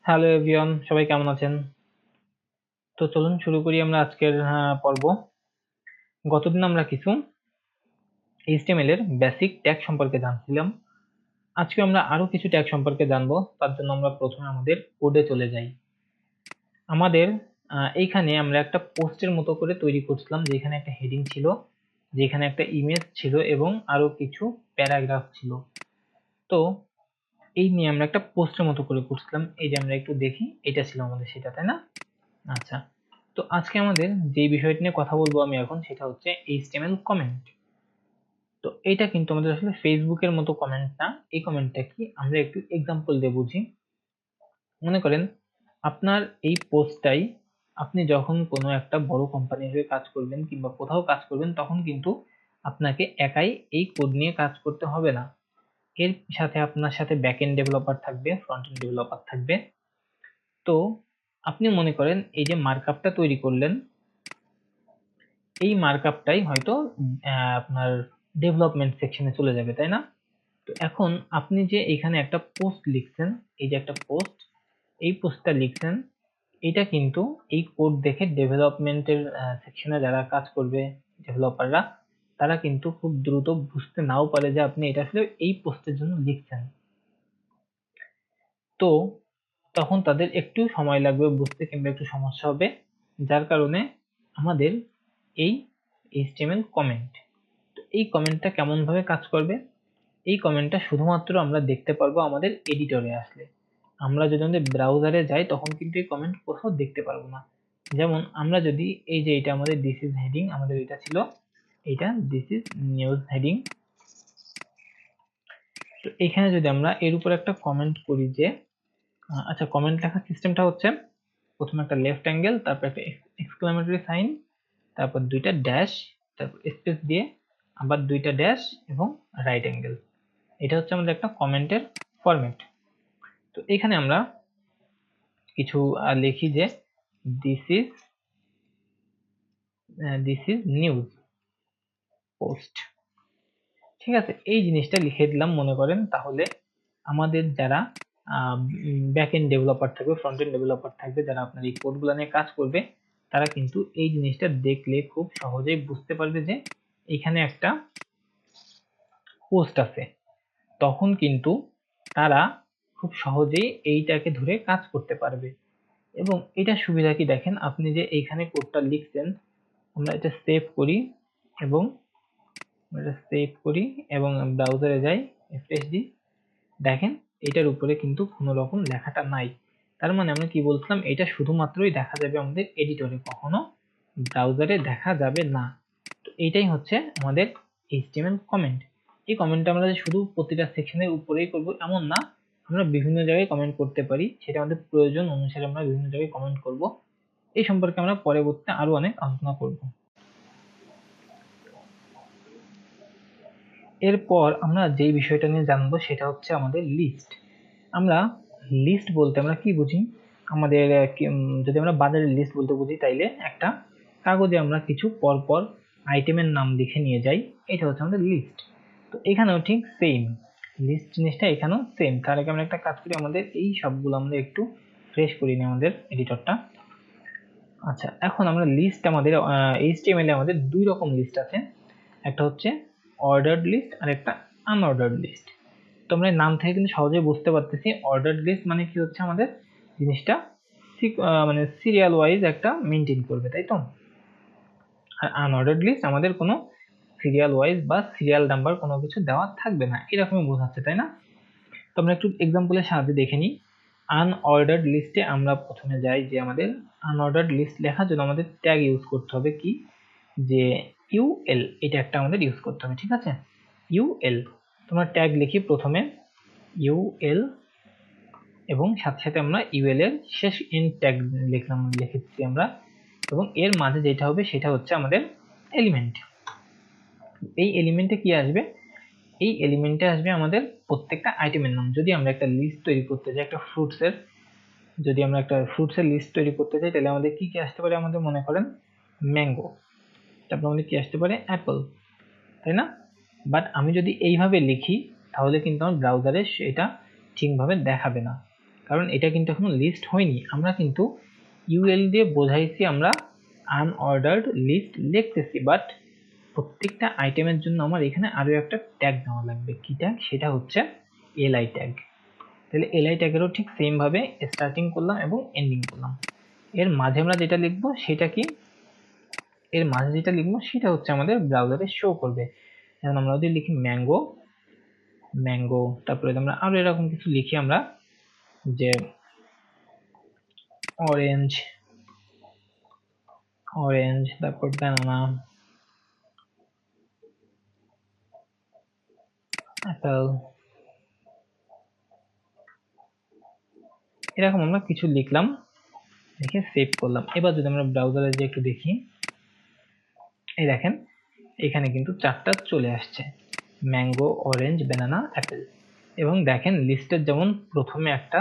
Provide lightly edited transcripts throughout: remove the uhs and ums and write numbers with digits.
Hello everyone, সবাই কেমন আছেন? তো চলুন শুরু করি আমরা আজকের পর্ব। গতদিন আমরা কিছু HTML এর বেসিক ট্যাগ সম্পর্কে জানছিলাম। আজকে আমরা আরো কিছু ট্যাগ সম্পর্কে জানবো। তার জন্য আমরা প্রথমে আমাদের কোডে চলে যাই। আমাদের এইখানে আমরা একটা পোস্টের মতো করে তৈরি করছিলাম, যেখানে একটা হেডিং ছিল, যেখানে একটা ইমেজ ছিল এবং আরো কিছু প্যারাগ্রাফ ছিল। তো এই নিয়ে আমরা একটা পোস্টের মতো করে করছিলাম। এই যে আমরা একটু দেখি, এটা ছিল আমাদের সেটা, তাই না? আচ্ছা, তো আজকে আমাদের যে বিষয়টি নিয়ে কথা বলবো আমি এখন, সেটা হচ্ছে HTML কমেন্ট। তো এটা কিন্তু আমাদের আসলে ফেসবুকের মতো কমেন্ট না। এই কমেন্টটা কি, আমরা একটু এক্সাম্পল দিয়ে বুঝি। মনে করেন আপনার এই পোস্টটাই, আপনি যখন কোনো একটা বড় কোম্পানির হয়ে কাজ করবেন কিংবা কোথাও কাজ করবেন, তখন কিন্তু আপনাকে একাই এই কোড নিয়ে কাজ করতে হবে না। এর সাথে আপনার সাথে ব্যাকএন্ড ডেভেলপার থাকবে, ফ্রন্ট এন্ড ডেভেলপার থাকবে। তো আপনি মনে করেন এই যে মার্কআপটা তৈরি করলেন, এই মার্কআপটাই হয়তো আপনার ডেভেলপমেন্ট সেকশনে চলে যাবে, তাই না? তো এখন আপনি যে এখানে একটা পোস্ট লিখছেন, এই যে একটা পোস্ট, এই পোস্টটা লিখছেন, এটা কিন্তু এই কোড দেখে ডেভেলপমেন্টের সেকশনে যারা কাজ করবে, ডেভেলপাররা, তারা কিন্তু খুব দ্রুত বুঝতে নাও পারে যে আপনি এটা আসলে এই পোস্টের জন্য লিখছেন। তো তখন তাদের একটু সময় লাগবে বুঝতে কিংবা একটু সমস্যা হবে, যার কারণে আমাদের এই HTML কমেন্ট। তো এই কমেন্টটা কেমন ভাবে কাজ করবে? এই কমেন্টটা শুধুমাত্র আমরা দেখতে পারবো আমাদের এডিটরে আসলে। আমরা যদি আমাদের ব্রাউজারে যাই, তখন কিন্তু এই কমেন্ট কোথাও দেখতে পারবো না। যেমন আমরা যদি এই যে এটা আমাদের দিস ইজ হেডিং, আমাদের এটা ছিল, এটা দিস ইজ নিউজ হেডিং। তো এখানে যদি আমরা এর উপর একটা কমেন্ট করি যে আচ্ছা, কমেন্ট লেখার সিস্টেমটা হচ্ছে প্রথমে একটা লেফট অ্যাঙ্গেল, তারপর একটা এক্সক্লামেটরি সাইন, তারপর দুইটা ড্যাশ, তারপর স্পেস দিয়ে আবার দুইটা ড্যাশ এবং রাইট অ্যাঙ্গেল। এটা হচ্ছে আমাদের একটা কমেন্টের ফরম্যাট। তো এখানে আমরা কিছু লিখি যে দিস ইজ নিউজ পোস্ট। ঠিক আছে, এই জিনিসটা লিখে দিলাম মনে করেন। তাহলে আমাদের যারা ব্যাক এন্ড ডেভেলপার থাকবে, ফ্রন্ট এন্ড ডেভেলপার থাকবে, যারা আপনার এই কোডগুলো নিয়ে কাজ করবে, তারা কিন্তু এই জিনিসটা দেখলে খুব সহজেই বুঝতে পারবে যে এখানে একটা পোস্ট আছে। তখন কিন্তু তারা খুব সহজেই এইটাকে ধরে কাজ করতে পারবে। এবং এটা সুবিধা কি দেখেন, আপনি যে এইখানে কোডটা লিখছেন, আমরা এটা সেভ করি এবং ব্রাউজারে যাই, রিফ্রেশ দিই, দেখেন এটার উপরে কিন্তু কোনো রকম লেখাটা নাই। তার মানে আমরা কি বলছিলাম, এটা শুধুমাত্রই দেখা যাবে আমাদের এডিটরে, কখনো ব্রাউজারে দেখা যাবে না। তো এইটাই হচ্ছে আমাদের HTML কমেন্ট। এই কমেন্টটা আমরা যে শুধু প্রতিটা সেকশনের উপরেই করব এমন না, আমরা বিভিন্ন জায়গায় কমেন্ট করতে পারি, সেটা আমাদের প্রয়োজন অনুসারে আমরা বিভিন্ন জায়গায় কমেন্ট করব। এই সম্পর্কে আমরা পরবর্তীতে আরো অনেক আলোচনা করব। এরপর আমরা যেই বিষয়টা নিয়ে জানবো সেটা হচ্ছে আমাদের লিস্ট। আমরা লিস্ট বলতে আমরা কি বুঝি? আমাদের যদি আমরা বাজারের লিস্ট বলতে বুঝি, তাইলে একটা কাগজে আমরা কিছু পরপর আইটেমের নাম লিখে নিয়ে যাই, এটা হচ্ছে আমাদের লিস্ট। তো এখানেও ঠিক সেম, লিস্ট জিনিসটা এখানেও সেম। তার আগে আমরা একটা কাজ করি, আমাদের এই সবগুলো আমরা একটু ফ্রেশ করি নিই আমাদের এডিটরটা। আচ্ছা, এখন আমরা লিস্ট, আমাদের HTML এ আমাদের দুই রকম লিস্ট আছে, একটা হচ্ছে অর্ডার্ড লিস্ট আর একটা আনঅর্ডার্ড লিস্ট। তোমরা নাম থেকে কিন্তু সহজেই বুঝতে পারতেছি, অর্ডার্ড লিস্ট মানে কি হচ্ছে, আমাদের জিনিসটা মানে সিরিয়াল ওয়াইজ একটা মেনটেন করবে, তাই তো? আর আনঅর্ডার্ড লিস্ট আমাদের কোনো সিরিয়াল ওয়াইজ বা সিরিয়াল নাম্বার কোনো কিছু দেওয়া থাকবে না, এরকমই বোঝাচ্ছে, তাই না? তো আমরা একটু এক্সাম্পলের সাহায্যে দেখে নিই। আনঅর্ডার্ড লিস্টে আমরা প্রথমে যাই, যে আমাদের আনঅর্ডার্ড লিস্ট লেখার জন্য আমাদের ট্যাগ ইউজ করতে হবে, কি যে ইউএল, এটা একটা আমাদের ইউজ করতে হবে, ঠিক আছে? ইউএল, তোমরা ট্যাগ লিখি প্রথমে ইউএল, এবং সাথে সাথে আমরা ইউএল এর শেষ এন্ড ট্যাগ লিখেছি আমরা, এবং এর মাঝে যেটা হবে সেটা হচ্ছে আমাদের এলিমেন্ট। এই এলিমেন্টে কি আসবে? এই এলিমেন্টে আসবে আমাদের প্রত্যেকটা আইটেমের নাম। যদি আমরা একটা লিস্ট তৈরি করতে চাই, একটা ফ্রুটসের, যদি আমরা একটা ফ্রুটসের লিস্ট তৈরি করতে চাই, তাহলে আমাদের কি কি আসতে পারে? আমাদের মনে করেন ম্যাঙ্গো, তারপর আমাদের কি আসতে পারে? অ্যাপল, তাই না? বাট আমি যদি এইভাবে লিখি, তাহলে কিন্তু আমার ব্রাউজারে সেটা ঠিকভাবে দেখাবে না। কারণ এটা কিন্তু এখনো লিস্ট হয়নি। আমরা কিন্তু ইউএল দিয়ে বোঝাইছি আমরা আনঅর্ডার্ড লিস্ট লিখতেছি, বাট প্রত্যেকটা আইটেমের জন্য আমার এখানে আরো একটা ট্যাগ দেওয়া লাগবে। কি ট্যাগ? সেটা হচ্ছে এলআই ট্যাগ। তাহলে এলআই ট্যাগেরও ঠিক সেম ভাবে স্টার্টিং করলাম এবং এন্ডিং করলাম। এর মাঝে আমরা যেটা লিখবো সেটা কি? এর মাঝে যেটা লিখবো সেটা হচ্ছে আমাদের ব্রাউজারে শো করবে। যেমন আমরা যদি লিখি ম্যাঙ্গো, ম্যাঙ্গো, তারপরে আমরা আরো এরকম কিছু লিখি আমরা, যে অরেঞ্জ, অরেঞ্জ, তারপর ব্যানানা, অ্যাপেল, এরকম আমরা কিছু লিখলাম, লিখে সেভ করলাম। এবার যদি আমরা ব্রাউজারে যে একটু দেখি, এই দেখেন এখানে কিন্তু চারটা চলে আসছে, ম্যাঙ্গো, অরেঞ্জ, ব্যানানা, অ্যাপেল। এবং দেখেন লিস্টের যেমন প্রথমে একটা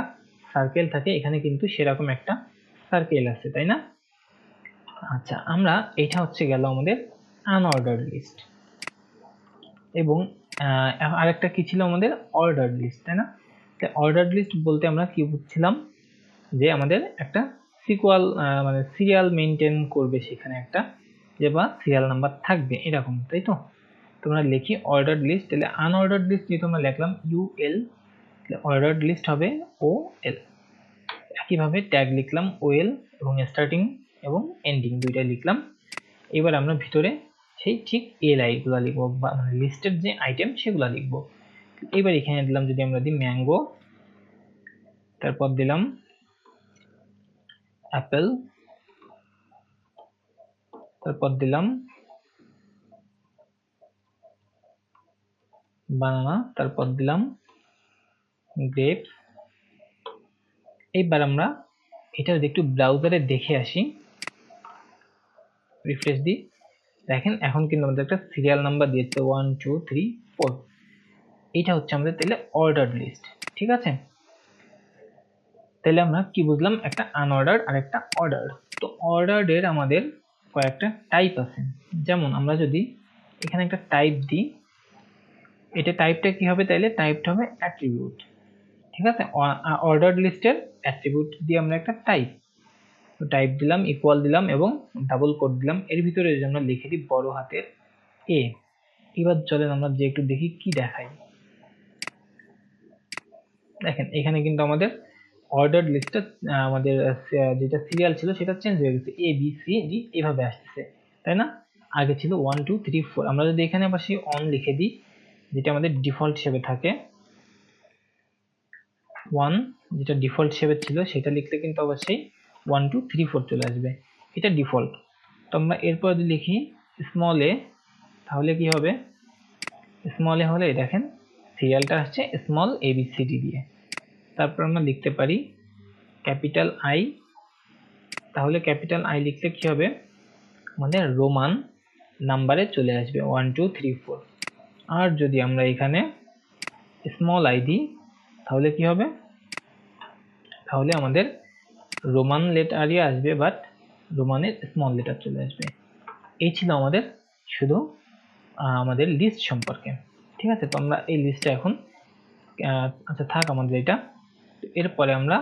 সার্কেল থাকে, এখানে কিন্তু সেরকম একটা সার্কেল আছে, তাই না? আচ্ছা, আমরা এটা হচ্ছে গেল আমাদের আনঅর্ডার্ড লিস্ট। এবং আরেকটা কি ছিল আমাদের? অর্ডার্ড লিস্ট, তাই না? অর্ডার্ড লিস্ট বলতে আমরা কি বুঝছিলাম? যে আমাদের একটা সিকুয়াল মানে সিরিয়াল মেনটেন করবে সেখানে একটা, যে বা সিরিয়াল নাম্বার থাকবে এরকম, তাই তো? তোমরা লিখি অর্ডার্ড লিস্ট। তাহলে আনঅর্ডার্ড লিস্ট যেহেতু আমরা লিখলাম ইউএল, অর্ডার্ড লিস্ট হবে ও এল। একইভাবে ট্যাগ লিখলাম ওএল এবং স্টার্টিং এবং এন্ডিং দুইটাই লিখলাম। এবার আমরা ভিতরে সেই ঠিক এলআই গুলা লিখবো, বা মানে লিস্টের যে আইটেম সেগুলা লিখবো। এবার এখানে দিলাম, যদি আমরা দিই ম্যাঙ্গো, তারপর দিলাম অ্যাপেল, তারপর দিলাম বানানা, তারপর দিলাম গ্রেপস। এইবার আমরা এটা যদি একটু ব্রাউজারে দেখে আসি, রিফ্রেশ দিই, দেখেন এখন কিন্তু আমাদের একটা সিরিয়াল নাম্বার দিয়েছে 1 2 3 4। এটা হচ্ছে আমাদের তাহলে অর্ডার্ড লিস্ট, ঠিক আছে? তাহলে আমরা কি বুঝলাম? একটা আনঅর্ডার্ড আর একটা অর্ডার্ড। তো অর্ডার্ড এর আমাদের কয়েকটা টাইপ আছে। যেমন আমরা যদি এখানে একটা টাইপ দিই, এটা টাইপটা কি হবে? তাইলে টাইপটা হবে অ্যাট্রিবিউট, ঠিক আছে? অর্ডার্ড লিস্টের অ্যাট্রিবিউট দিয়ে আমরা একটা টাইপ, তো টাইপ দিলাম, ইকুয়াল দিলাম এবং ডাবল কোট দিলাম। এর ভিতরে যদি আমরা লিখে দিই বড় হাতের এ। এবার চলেন আমরা যে একটু দেখি কি দেখাই। দেখেন এখানে কিন্তু আমাদের অর্ডার্ড লিস্টটা আমাদের যেটা সিরিয়াল ছিল সেটা চেঞ্জ হয়ে গেছে, এ বি সি ডি এভাবে আসতেছে, তাই না? আগে ছিল 1 2 3 4। আমরা যদি এখানে আবার সেই অন লিখে দিই, যেটা আমাদের ডিফল্ট হিসেবে থাকে, 1 যেটা ডিফল্ট হিসেবে ছিল সেটা লিখলে কিন্তু অবশ্যই 1 2 3 4 চলে আসবে, এটা ডিফল্ট। তো আমরা এরপর যদি লিখি স্মল এ, তাহলে কি হবে? স্মল এ হলে দেখেন সিরিয়ালটা আসছে small A B C D দিয়ে। তারপর আমরা লিখতে পারি ক্যাপিটাল আই, তাহলে ক্যাপিটাল আই লিখলে কি হবে? আমাদের রোমান নাম্বারে চলে আসবে 1 2 3 4। আর যদি আমরা এখানে স্মল আই দিই, তাহলে কি হবে? তাহলে আমাদের রোমান লেটারই আসবে, বাট রোমানের স্মল লেটার চলে আসবে। এই ছিল আমাদের শুধু আমাদের লিস্ট সম্পর্কে, ঠিক আছে? তো আমরা এই লিস্টটা এখন আচ্ছা থাক আমাদের এটা। এরপরে আমরা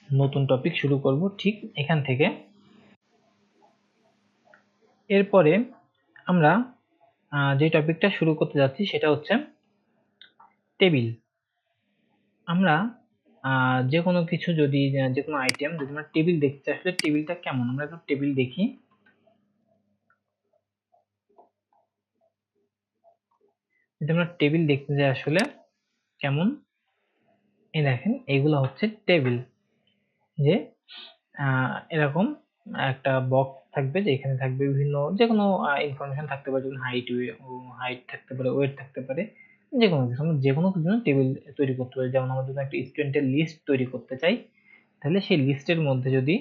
নতুন টপিক শুরু করব ঠিক এখান থেকে। এরপরে আমরা যে টপিকটা শুরু করতে যাচ্ছি সেটা হচ্ছে টেবিল। আমরা যে কোনো কিছু যদি যে কোনো আইটেম যদি আমরা টেবিল দেখতে চাই, আসলে টেবিলটা কেমন আমরা একটু টেবিল দেখি। যদি আমরা টেবিল দেখতে চাই আসলে কেমন, এই দেখেন এগুলো হচ্ছে টেবিল। যে এরকম একটা বক্স থাকবে, যে এখানে থাকবে বিভিন্ন যে কোনো ইনফরমেশন থাকতে পারে, যেমন হাইট থাকতে পারে, ওয়েট থাকতে পারে, যে কোনো কিছু আমরা যে কোনো কিছু টেবিল তৈরি করতে পারি। যেমন আমরা যদি একটা স্টুডেন্টের লিস্ট তৈরি করতে চাই, তাহলে সেই লিস্টের মধ্যে যদি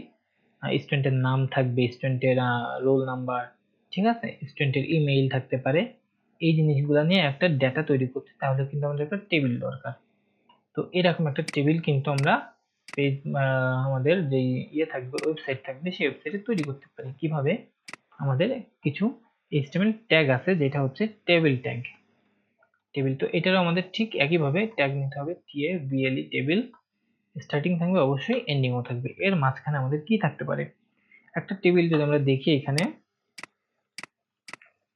স্টুডেন্টের নাম থাকবে, স্টুডেন্টের রোল নাম্বার, ঠিক আছে, স্টুডেন্টের ইমেইল থাকতে পারে, এই জিনিসগুলো নিয়ে একটা ডেটা তৈরি করতে, তাহলে কিন্তু আমাদের একটা টেবিল দরকার। তো এরকম একটা টেবিল কিন্তু আমরা পেজ আমাদের যে ইয়ে থাকবে, ওয়েবসাইট থাকবে, সেই ওয়েবসাইটে তৈরি করতে পারি। কিভাবে? আমাদের কিছু HTML ট্যাগ আছে, যেটা হচ্ছে টেবিল ট্যাগ। টেবিল, তো এটারও আমাদের ঠিক একইভাবে ট্যাগ নিতে হবে, TABLE টেবিল। স্টার্টিং থাকবে অবশ্যই, এন্ডিংও থাকবে। এর মাঝখানে আমাদের কি থাকতে পারে? একটা টেবিল যদি আমরা দেখি, এখানে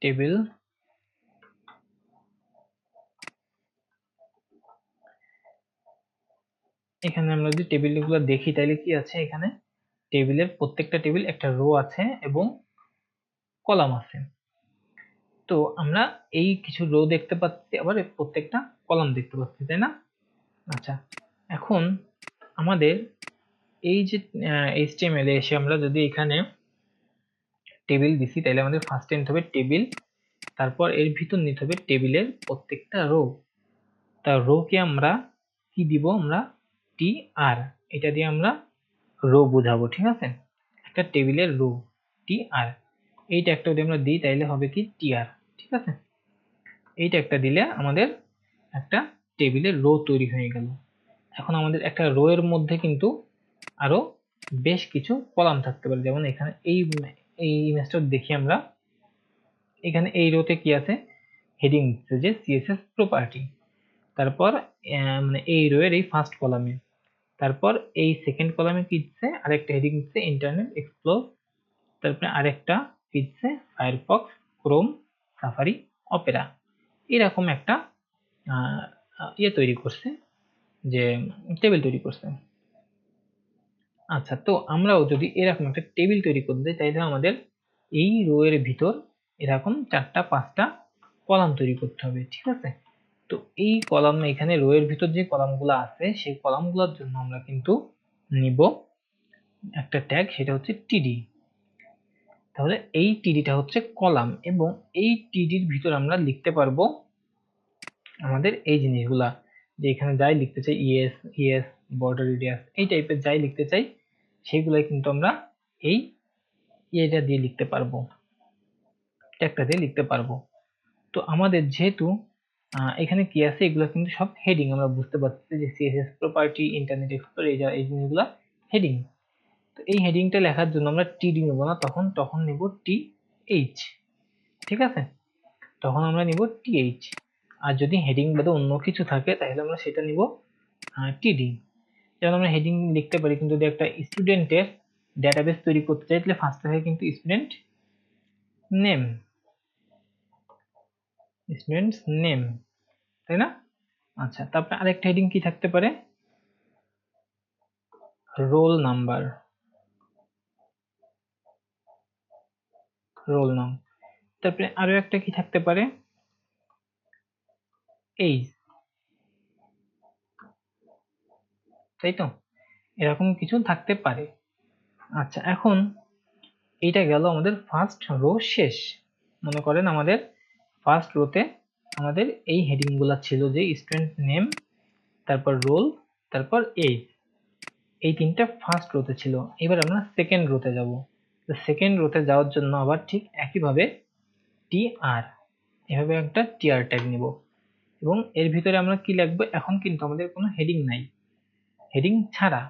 টেবিল, এখানে আমরা যদি টেবিলগুলো দেখি তাহলে কি আছে? এখানে টেবিলের প্রত্যেকটা টেবিল একটা রো আছে এবং কলাম আছে। তো আমরা এই কিছু রো দেখতে পাচ্ছি, আবার প্রত্যেকটা কলাম দেখতে পাচ্ছি, তাই না? আচ্ছা, এখন আমাদের এই যে HTML এ এসে আমরা যদি এখানে টেবিল দিছি, তাহলে আমাদের ফার্স্টে নিতে হবে টেবিল, তারপর এর ভিতর নিতে হবে টেবিলের প্রত্যেকটা রো। তা রো কে আমরা কি দিব? আমরা টি আর, এটা দিয়ে আমরা রো বোঝাবো, ঠিক আছে? একটা টেবিলের রো টি আর, এইটা একটা যদি আমরা দিই তাইলে হবে কি টি আর, ঠিক আছে? এইটা একটা দিলে আমাদের একটা টেবিলের রো তৈরি হয়ে গেল। এখন আমাদের একটা রো এর মধ্যে কিন্তু আরো বেশ কিছু কলাম থাকতে পারে, যেমন এখানে এই ইমেজটা দেখি আমরা, এখানে এই রোতে কি আছে? হেডিং দিচ্ছে যে সিএসএস প্রপার্টি, তারপর মানে এই রো এর এই ফার্স্ট কলামে, তারপর এই সেকেন্ড কলামে কি দিচ্ছে? আরেকটা হেডিং দিচ্ছে ইন্টারনেট এক্সপ্লোর, তারপরে আরেকটা দিচ্ছে ফায়ারফক্স, ক্রোম, সাফারি, অপেরা। এরকম একটা ইয়ে তৈরি করছে, যে টেবিল তৈরি করছে। আচ্ছা, তো আমরাও যদি এরকম একটা টেবিল তৈরি করতে চাই, তাহলে আমাদের এই রো এর ভিতর এরকম 4টা 5টা কলাম তৈরি করতে হবে, ঠিক আছে? তো এই কলাম, এখানে রো এর ভিতর যে কলামগুলো আছে সেই কলামগুলোর জন্য আমরা কিন্তু নিব একটা ট্যাগ, সেটা হচ্ছে টিডি। তাহলে এই টিডিটা হচ্ছে কলাম, এবং এই টিডির ভিতর আমরা লিখতে পারবো আমাদের এই জিনিসগুলা, যে এখানে যাই লিখতে চাই, ইএস, ইএস, বর্ডার রেডিয়াস, এই টাইপের যাই লিখতে চাই সেগুলাই কিন্তু আমরা এই এটা দিয়ে লিখতে পারবো, ট্যাগটা দিয়ে লিখতে পারবো। তো আমাদের যেহেতু এখানে কি আছে, এগুলো কিন্তু সব হেডিং, আমরা বুঝতে পারছি যে সিএসএস প্রপার্টি, ইন্টারনেট এক্সপ্লোর, এই জিনিসগুলো হেডিং। তো এই হেডিংটা লেখার জন্য আমরা টিডি নেব না, তখন নেব টি এইচ, ঠিক আছে? তখন আমরা নিব টি এইচ। আর যদি হেডিং বাদে অন্য কিছু থাকে তাহলে আমরা সেটা নিব টিডি। যেমন আমরা হেডিং লিখতে পারি, কিন্তু যদি একটা স্টুডেন্টের ডেটাবেস তৈরি করতে চাই তাহলে ফার্স্ট থাকে কিন্তু স্টুডেন্ট নেম, স্টুডেন্টস নেম, তাই না? আচ্ছা, তারপরে আরেকটা হেডিং কি থাকতে পারে? রোল নাম্বার, রোল নাম। তারপরে আরো একটা কি থাকতে পারে? এইজ, তাই তো? এরকম কিছু থাকতে পারে। আচ্ছা, এখন এইটা গেল আমাদের ফার্স্ট রো শেষ। মনে করেন আমাদের ফার্স্ট রোতে আমাদের এই হেডিং গুলা ছিল, যে স্টুডেন্ট নেম, তারপর রোল, তারপর এজ, এই তিনটা ফার্স্ট রোতে ছিল। এবার আমরা সেকেন্ড রোতে যাব। তো সেকেন্ড রোতে যাওয়ার জন্য আবার ঠিক একইভাবে টি আর, এভাবে একটা টিআর ট্যাগ নিব, এবং এর ভিতরে আমরা কি লিখবো? এখন কিন্তু আমাদের কোনো হেডিং নাই, হেডিং ছাড়া।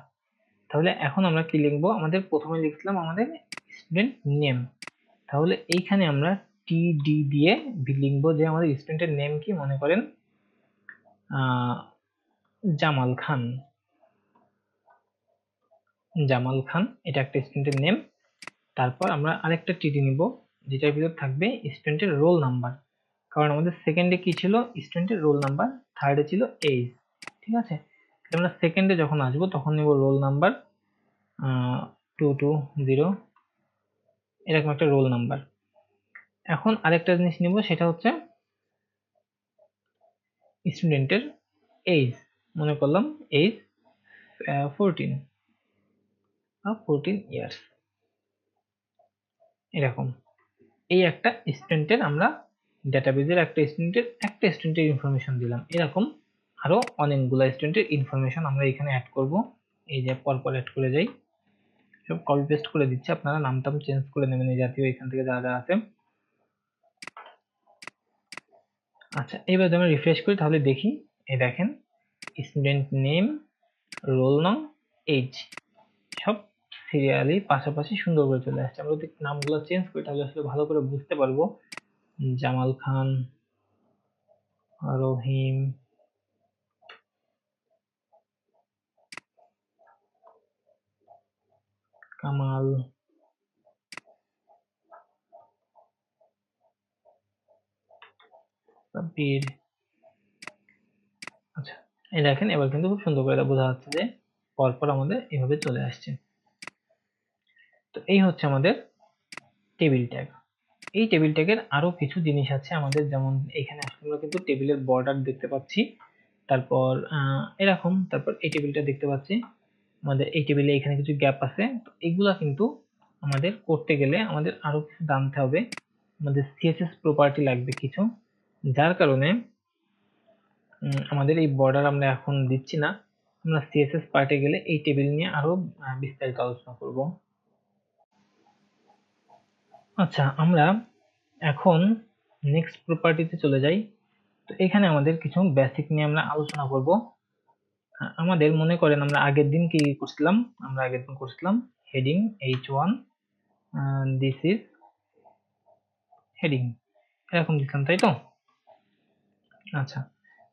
তাহলে এখন আমরা কি লিখবো? আমাদের প্রথমে লিখছিলাম আমাদের স্টুডেন্ট নেম, তাহলে এইখানে আমরা টিডি দিয়ে লিখবো যে আমাদের স্টুডেন্টের নেম কি? মনে করেন জামাল খান, জামাল খান, এটা একটা স্টুডেন্টের নেম। তারপর আমরা আরেকটা টিডি নিব, যেটার ভিতর থাকবে স্টুডেন্টের রোল নাম্বার, কারণ আমাদের সেকেন্ডে কি ছিল? স্টুডেন্টের রোল নাম্বার, থার্ডে ছিল এজ, ঠিক আছে? আমরা সেকেন্ডে যখন আসবো তখন নিব রোল নাম্বার 220, এরকম একটা রোল নাম্বার। এখন আরেকটা জিনিস নিব, সেটা হচ্ছে স্টুডেন্টের এজ, মনে করলাম এজ 14 ইয়ার্স, এরকম। এই একটা স্টুডেন্টের আমরা ডেটাবেজের একটা স্টুডেন্টের ইনফরমেশন দিলাম, এরকম আরো অনেকগুলো স্টুডেন্টের ইনফরমেশন আমরা এখানে অ্যাড করব। এই যে পরপর অ্যাড করে যাই, সব কপি পেস্ট করে দিচ্ছি, আপনারা নাম টাম চেঞ্জ করে নেবেন এই জাতীয় এখান থেকে যা যা আছে। আচ্ছা, এবার যদি আমরা রিফ্রেশ করি তাহলে দেখি, এই দেখেন স্টুডেন্ট নেম, রোল নং, এজ সব সিরিয়ালি পাশাপাশি সুন্দর করে চলে আসছে। আমরা যদি নামগুলো চেঞ্জ করি তাহলে আসলে ভালো করে বুঝতে পারবো। জামাল খান, রহিম, কামাল সাব্বির। আচ্ছা, এই দেখেন এবার কিন্তু খুব সুন্দর করে বোঝা যাচ্ছে যে পরপর আমাদের এভাবে চলে আসছে। তো এই হচ্ছে আমাদের টেবিল ট্যাগ। এই টেবিল ট্যাগের আরো কিছু জিনিস আছে আমাদের, যেমন এখানে আমরা কিন্তু টেবিলের বর্ডার দেখতে পাচ্ছি, তারপর এরকম, তারপর এই টেবিলটা দেখতে পাচ্ছি, আমাদের এই টেবিলে এখানে কিছু গ্যাপ আছে। তো এগুলা কিন্তু আমাদের করতে গেলে আমাদের আরো কিছু জানতে হবে, আমাদের সিএসএস প্রপার্টি লাগবে কিছু, যার কারণে আমাদের এই বর্ডার আমরা এখন দিচ্ছি না। আমরা সিএসএস পার্টে গেলে এই টেবিল নিয়ে আরো বিস্তারিত আলোচনা করব। আচ্ছা, আমরা এখন নেক্সট প্রপার্টিতে চলে যাই। তো এখানে আমাদের কিছু বেসিক নিয়ে আমরা আলোচনা করব। আমাদের মনে করেন আমরা আগের দিন কি করছিলাম, আমরা আগের দিন করছিলাম heading h1, this is heading, এরকম লিখলাম তাই তো। আচ্ছা,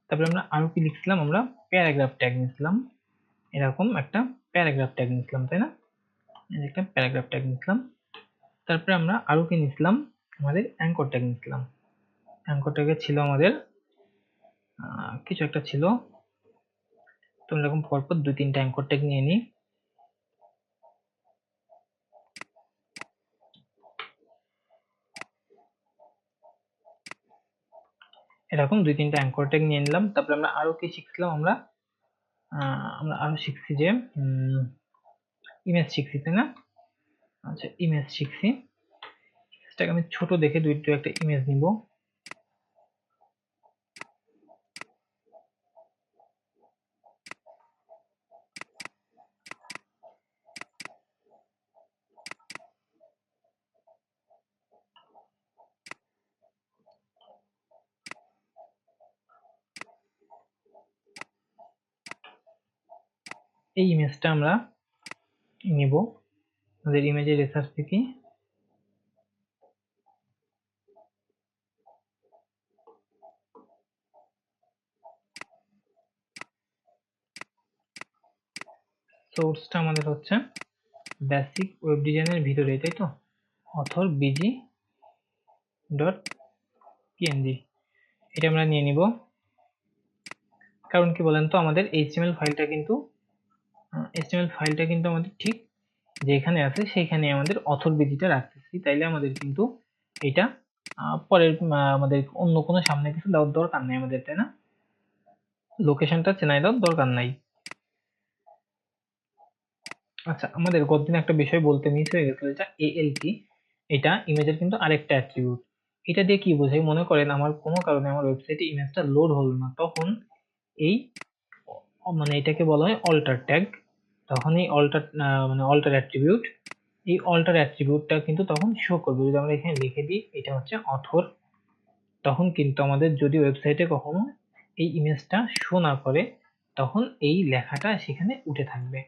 তারপরে আমরা আরো কি লিখছিলাম, আমরা প্যারাগ্রাফ ট্যাগ নিয়েছিলাম, এরকম একটা প্যারাগ্রাফ ট্যাগ নিয়েছিলাম তাই না, একটা প্যারাগ্রাফ ট্যাগ নিয়েছিলাম। তারপরে আমরা আরো কি নিয়েছিলাম, আমাদের অ্যাঙ্কর ট্যাগ নিয়েছিলাম। অ্যাঙ্কর ট্যাগে ছিল আমাদের কিছু একটা ছিল, তো এরকম পরপর 2-3টা অ্যাঙ্কর ট্যাগ নিয়ে নিই। এরকম 2-3টা অ্যাঙ্কর ট্যাগ নিয়ে নিলাম। তারপরে আমরা আরো কি শিখছিলাম, আমরা আরো শিখছি যে ইমেজ শিখছি তাই না। আচ্ছা, ইমেজ শিখছি, সেটাকে আমি ছোট দেখে দুই একটা ইমেজ নিব। এই ইমেজটা আমরা নিব, আমাদের ইমেজের রিসার্চ থেকে। সোর্সটা আমাদের হচ্ছে বেসিক ওয়েব ডিজাইনের ভিতরে, তাই তো, অথর বিজি ডট পিএনজি, এটা আমরা নিয়ে নিব। কারণ কি বলেন তো, আমাদের এইচটিএমএল ফাইলটা কিন্তু আমাদের ঠিক যেখানে আছে সেইখানে আমাদের অথর বিজিটা রাখতেছি, তাইলে আমাদের কিন্তু এটা পরের আমাদের অন্য কোনো সামনে কিছু দেওয়ার দরকার নেই আমাদের, তাই না, লোকেশনটা চেনাই দেওয়ার দরকার নাই। আচ্ছা, আমাদের গতদিন একটা বিষয় বলতে মিস হয়ে গেছিল, এটা এএলটি, এটা ইমেজের কিন্তু আরেকটা অ্যাট্রিবিউট। এটা দিয়ে কি বোঝায়, মনে করেন আমার কোনো কারণে আমার ওয়েবসাইটে ইমেজটা লোড হলো না, তখন এই মানে এটাকে বলা হয় অল্টার ট্যাগ। তখন এই অল্টার অ্যাট্রিবিউট, এই অল্টার অ্যাট্রিবিউটটা কিন্তু তখন শো করবে। যদি আমরা এখানে লিখে দিই এটা হচ্ছে অথর, তখন কিন্তু আমাদের যদি ওয়েবসাইটে কখনো এই ইমেজটা শো না করে, তখন এই লেখাটা সেখানে উঠে থাকবে।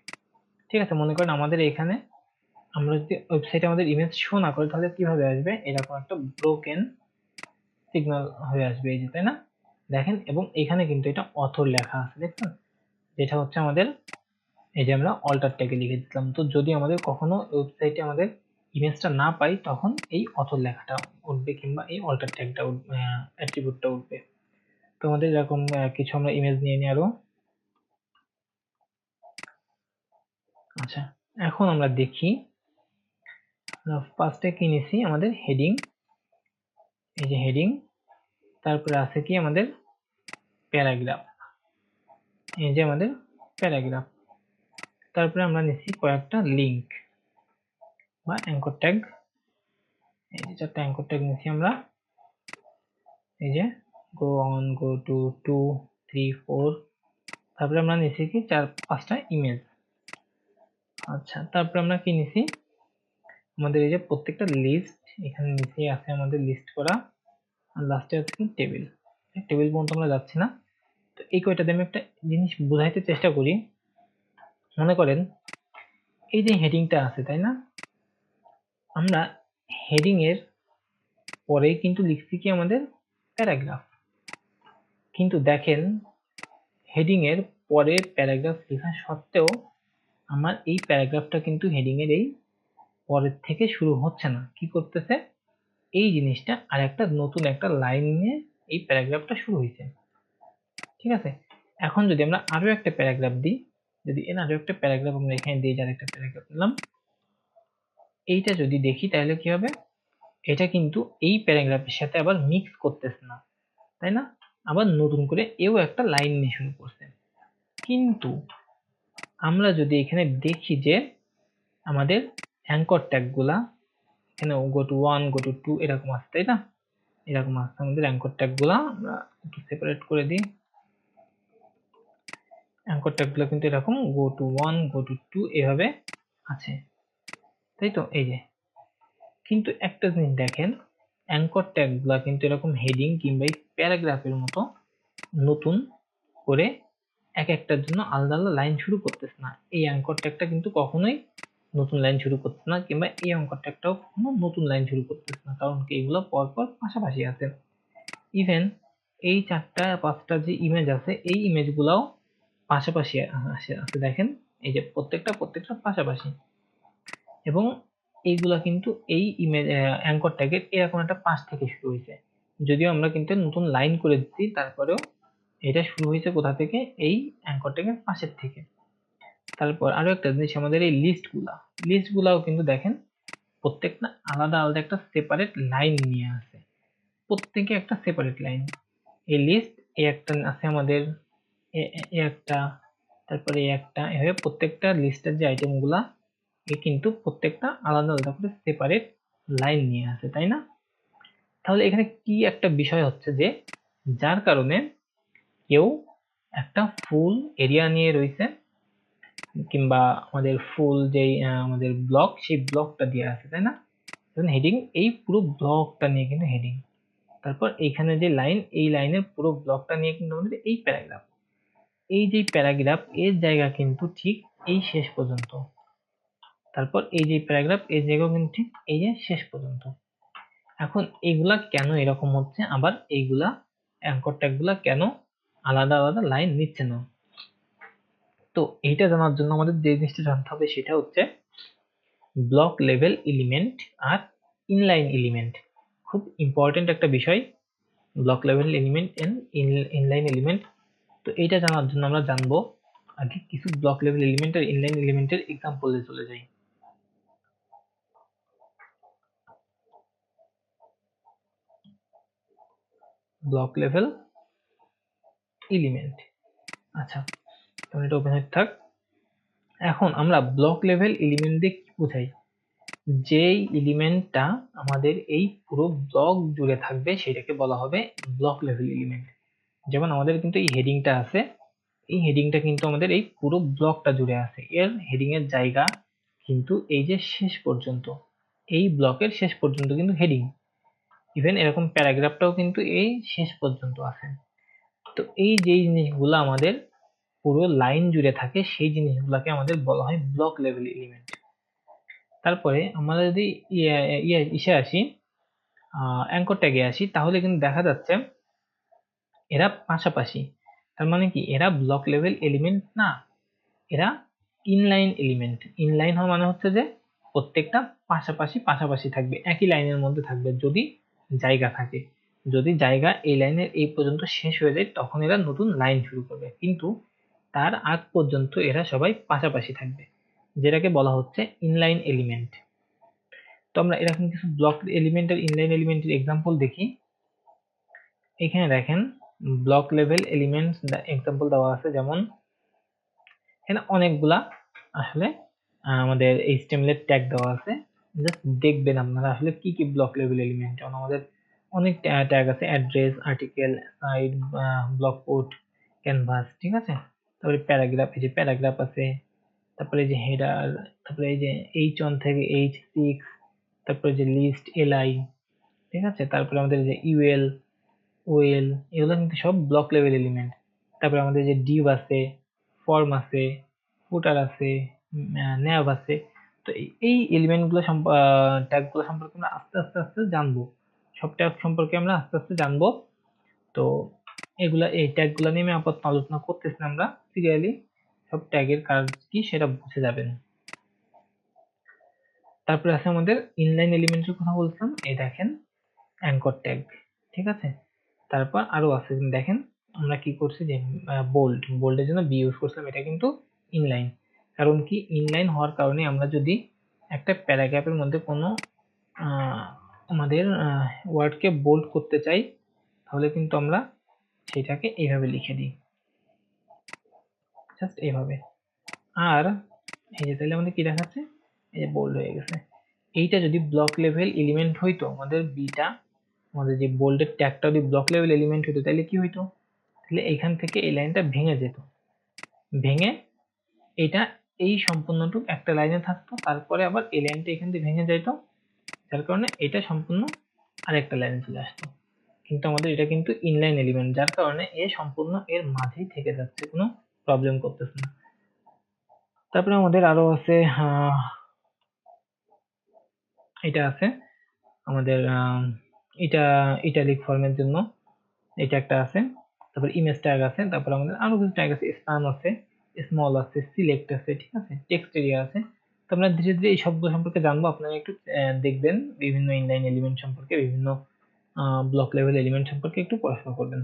ঠিক আছে, মনে করেন আমাদের এখানে আমরা যদি ওয়েবসাইটে আমাদের ইমেজ শো না করে, তাহলে কিভাবে আসবে, এরকম একটা ব্রোকেন সিগন্যাল হয়ে আসবে, এই যে, তাই না, দেখেন। এবং এখানে কিন্তু এটা অথর লেখা আছে, দেখছেন, যেটা হচ্ছে আমাদের এই যে আমরা অল্টার ট্যাগে লিখে দিলাম। তো যদি আমাদের কখনো ওয়েবসাইটে আমাদের ইমেজটা না পাই, তখন এই অথর লেখাটা উঠবে, কিংবা এই অল্টার ট্যাগটা উঠবে, অ্যাট্রিবিউটটা উঠবে। তো আমাদের এরকম কিছু আমরা ইমেজ নিয়ে নিই আরো। আচ্ছা, এখন আমরা দেখি ফার্স্টে কি নিছি, আমাদের হেডিং, এই যে হেডিং, তারপরে আছে কি আমাদের প্যারাগ্রাফ, এই যে আমাদের প্যারাগ্রাফ, তারপরে আমরা নিচ্ছি কয়েকটা লিংক বা অ্যাঙ্কর ট্যাগ, এই যে 4টা অ্যাঙ্কর ট্যাগ নিচ্ছি আমরা, এই যে গো অন, গো টু, 2, 3, 4, তারপরে আমরা নিচ্ছি কি 4-5টা ইমেজ। আচ্ছা, তারপরে আমরা কি নিছি, আমাদের এই যে প্রত্যেকটা লিস্ট, এখানে নিচে আছে আমাদের লিস্ট করা, আর লাস্টে আছে কি টেবিল। টেবিল পর্যন্ত আমরা যাচ্ছি না। তো এই কয়টাতে আমি একটা জিনিস বোঝাইতে চেষ্টা করি। মনে করেন এই যে হেডিংটা আছে তাই না, আমরা হেডিং এর পরেই কিন্তু লিখছি কি আমাদের প্যারাগ্রাফ, কিন্তু দেখেন হেডিং এর পরে প্যারাগ্রাফ লেখা সত্ত্বেও আমার এই প্যারাগ্রাফটা কিন্তু হেডিং এর এই পরের থেকে শুরু হচ্ছে না, কি করতেছে এই জিনিসটা আর একটা নতুন একটা লাইন নিয়ে এই প্যারাগ্রাফটা শুরু হয়েছে। ঠিক আছে, এখন যদি আমরা আরো একটা প্যারাগ্রাফ দিই, যদি এর আরো একটা প্যারাগ্রাফ আমরা এখানে দিয়ে যার একটা প্যারাগ্রাফ নিলাম, এইটা যদি দেখি তাহলে কি হবে, এটা কিন্তু এই প্যারাগ্রাফের সাথে আবার মিক্স করতেছে না, তাই না? আবার নতুন করে এও একটা লাইন নিয়ে শুরু করছে। কিন্তু আমরা যদি এখানে দেখি যে আমাদের অ্যাঙ্কর ট্যাগ গুলা এখানে গো টু 1 গো টু 2 এরকম আছে, তাই না? এরকম আছে আমাদের অ্যাঙ্কর ট্যাগ গুলা, আমরা একটু সেপারেট করে দিই। অ্যাঙ্কর ট্যাগ গুলো কিন্তু এরকম গো টু 1 গো টু 2 এভাবে আছে, তাই তো? এই যে, কিন্তু একটা জিনিস দেখেন, অ্যাঙ্কর ট্যাগ গুলা কিন্তু এরকম হেডিং কিংবা প্যারাগ্রাফের মতো নতুন করে এক একটার জন্য আলাদা আলাদা লাইন শুরু করতেছে না। এই অ্যাঙ্কর ট্যাগটা কিন্তু কখনোই নতুন লাইন শুরু করতেছে না, কিংবা এই অ্যাঙ্কর ট্যাগটাও কখনো নতুন লাইন শুরু করতেছে না, কারণ কি এগুলো পরপর পাশাপাশি আছে। ইভেন এই 4টা 5টা যে ইমেজ আছে এই ইমেজগুলোও পাশাপাশি আছে, দেখেন এই যে প্রত্যেকটা পাশাপাশি, এবং এইগুলা কিন্তু এই ইমেজ অ্যাঙ্কর ট্যাগের এরকম একটা পাশ থেকে শুরু হয়েছে, যদিও আমরা কিন্তু নতুন লাইন করে দিচ্ছি, তারপরেও এটা শুরু হয়েছে কোথা থেকে, এই অ্যাঙ্কর ট্যাগের পাশের থেকে। তারপর আরো একটা জিনিস, আমাদের এই লিস্ট গুলাও কিন্তু দেখেন প্রত্যেকটা আলাদা আলাদা একটা সেপারেট লাইন নিয়ে আসে, প্রত্যেকে একটা সেপারেট লাইন। এই লিস্ট এই একটা আছে আমাদের, এই একটা, তারপরে এই একটা, এভাবে প্রত্যেকটা লিস্টের যে আইটেম গুলা কিন্তু প্রত্যেকটা আলাদা আলাদা করে সেপারেট লাইন নিয়ে আসে, তাই না? তাহলে এখানে কি একটা বিষয় হচ্ছে যে, যার কারণে কেউ একটা ফুল এরিয়া নিয়ে রয়েছে, কিংবা আমাদের ফুল যেই আমাদের ব্লক, সেই ব্লকটা দিয়ে আছে, তাই না? হেডিং এই পুরো ব্লকটা নিয়ে কিন্তু হেডিং, তারপর এইখানে যে লাইন, এই লাইনের পুরো ব্লকটা নিয়ে কিন্তু আমাদের এই প্যারাগ্রাফ, এই যে প্যারাগ্রাফ এর জায়গা কিন্তু ঠিক এই শেষ পর্যন্ত, তারপর এই যে প্যারাগ্রাফ এর জায়গাও কিন্তু ঠিক এই যে শেষ পর্যন্ত। এখন এইগুলা কেন এরকম হচ্ছে, আবার এইগুলা অ্যাঙ্কর ট্যাগ গুলা কেন আলাদা আলাদা লাইন নিচ্ছে না? তো এইটা জানার জন্য আমাদের যে জিনিসটা জানতে হবে সেটা হচ্ছে ব্লক লেভেল এলিমেন্ট আর ইনলাইন এলিমেন্ট। খুব ইম্পর্টেন্ট একটা বিষয়, block level element and inline element. তো এইটা জানার জন্য আমরা জানবো আগে কিছু ব্লক লেভেল এলিমেন্ট আর ইনলাইন এলিমেন্টের এক্সাম্পলে চলে যাই। ব্লক লেভেল এলিমেন্ট, আচ্ছা তখন এটা ওপেন হয়ে থাক। এখন আমরা ব্লক লেভেল এলিমেন্ট দিয়ে কি বোঝাই, যেই এলিমেন্টটা আমাদের এই পুরো ব্লক জুড়ে থাকবে সেটাকে বলা হবে ব্লক লেভেল এলিমেন্ট। যেমন আমাদের কিন্তু এই হেডিংটা আছে, এই হেডিংটা কিন্তু আমাদের এই পুরো ব্লকটা জুড়ে আছে, এর হেডিং এর জায়গা কিন্তু এই যে শেষ পর্যন্ত, এই ব্লকের শেষ পর্যন্ত কিন্তু হেডিং। ইভেন এরকম প্যারাগ্রাফটাও কিন্তু এই শেষ পর্যন্ত আছে। তো এই যে জিনিসগুলো আমাদের পুরো লাইন জুড়ে থাকে সেই জিনিসগুলোকে আমাদের বলা হয় ব্লক লেভেল এলিমেন্ট। তারপরে আমরা যদি ইসে আসি, অ্যাঙ্কর ট্যাগে আসি, তাহলে কিন্তু দেখা যাচ্ছে এরা পাশাপাশি। তার মানে কি, এরা ব্লক লেভেল এলিমেন্ট না, এরা ইনলাইন এলিমেন্ট। ইনলাইন হওয়া মানে হচ্ছে যে প্রত্যেকটা পাশাপাশি পাশাপাশি থাকবে, একই লাইনের মধ্যে থাকবে যদি জায়গা থাকে। যদি জায়গা এই লাইনের এই পর্যন্ত শেষ হয়ে যায় তখন এরা নতুন লাইন শুরু করবে, কিন্তু তার আগ পর্যন্ত এরা সবাই পাশাপাশি থাকবে, যেটাকে বলা হচ্ছে ইনলাইন এলিমেন্ট। তো আমরা এরকম কিছু ব্লক এলিমেন্ট আর ইনলাইন এলিমেন্টের এক্সাম্পল দেখি। এখানে দেখেন ব্লক লেভেল এলিমেন্টস এক্সাম্পল দেওয়া আছে, যেমন এখানে অনেকগুলা আসলে আমাদের HTML এর ট্যাগ দেওয়া আছে, জাস্ট দেখবেন আপনারা আসলে কি কি ব্লক লেভেল এলিমেন্ট। যেমন আমাদের অনেক ট্যাগ আছে, address, article, site, blockquote, canvas, ঠিক আছে। তারপরে প্যারাগ্রাফ, এই যে প্যারাগ্রাফ আছে, তারপরে এই যে হেডার, তারপরে এই যে H1 থেকে H6, তারপরে যে লিস্ট, li, ঠিক আছে। তারপরে আমাদের যে ইউএল, ওএল, এগুলো কিন্তু সব ব্লক লেভেল এলিমেন্ট। তারপরে আমাদের যে ডিভ আছে, ফর্ম আছে, ফুটার আছে, ন্যাভ আছে। তো এই এলিমেন্ট গুলো ট্যাগ গুলো সম্পর্কে আমরা আস্তে আস্তে আস্তে জানবো, সব ট্যাগ সম্পর্কে আমরা আস্তে আস্তে জানবো। তো এগুলা, এই ট্যাগ গুলা নিয়ে আমি আপাতত আলোচনা করতেছি না, আমরা সিরিয়ালি সব ট্যাগের কাজ কি সেটা বুঝে যাবেন। তারপরে আছে আমাদের ইনলাইন এলিমেন্টের কথা বলছিলাম, এই দেখেন অ্যাঙ্কর ট্যাগ, ঠিক আছে। তারপর আরো আছে দেখেন আমরা কি করছি যে বোল্ডের জন্য বি ইউজ করছিলাম, এটা কিন্তু ইনলাইন। কারণ কি ইনলাইন হওয়ার কারণে আমরা যদি একটা প্যারাগ্রাফের মধ্যে কোনো আমাদের ওয়ার্ডকে বোল্ড করতে চাই তাহলে কিন্তু আমরা সেটাকে এইভাবে লিখে দিই, জাস্ট এইভাবে। আর এই যে তাহলে আমাদের কি দেখাচ্ছে, এই যে বোল্ড হয়ে গেছে। এইটা যদি ব্লক লেভেল এলিমেন্ট হইতো, আমাদের বিটা, আমাদের যে বোল্ডের ট্যাগটা যদি ব্লক লেভেল এলিমেন্ট হইতো তাহলে কি হইতো, তাহলে এইখান থেকে এই লাইনটা ভেঙে যেত, ভেঙে এটা এই সম্পূর্ণটুক একটা লাইনে থাকতো, তারপরে আবার এই লাইনটা এখান থেকে ভেঙে যাইতো, যার কারণে এটা সম্পূর্ণ আরেকটা লাইনে চলে আসতো। কিন্তু আমাদের এটা কিন্তু ইনলাইন এলিমেন্ট, যার কারণে এ সম্পূর্ণ এর মাঝেই থেকে যাচ্ছে, কোনো প্রবলেম করতেছে না। তারপরে আমাদের আরো আছে এটা আছে আমাদের এটা ইটালিক ফর্মের জন্য এটা একটা আছে। তারপর ইমেজ ট্যাগ আছে, তারপর আমাদের আরো কিছু ট্যাগ আছে, স্প্যান আছে, স্মল আছে, সিলেক্ট আছে, ঠিক আছে, টেক্সট এরিয়া আছে। তো আমরা ধীরে ধীরে এই সবগুলো সম্পর্কে জানবো, আপনারা একটু দেখবেন বিভিন্ন ইনলাইন এলিমেন্ট সম্পর্কে, বিভিন্ন ব্লক লেভেল এলিমেন্ট সম্পর্কে একটু পড়াশোনা করবেন।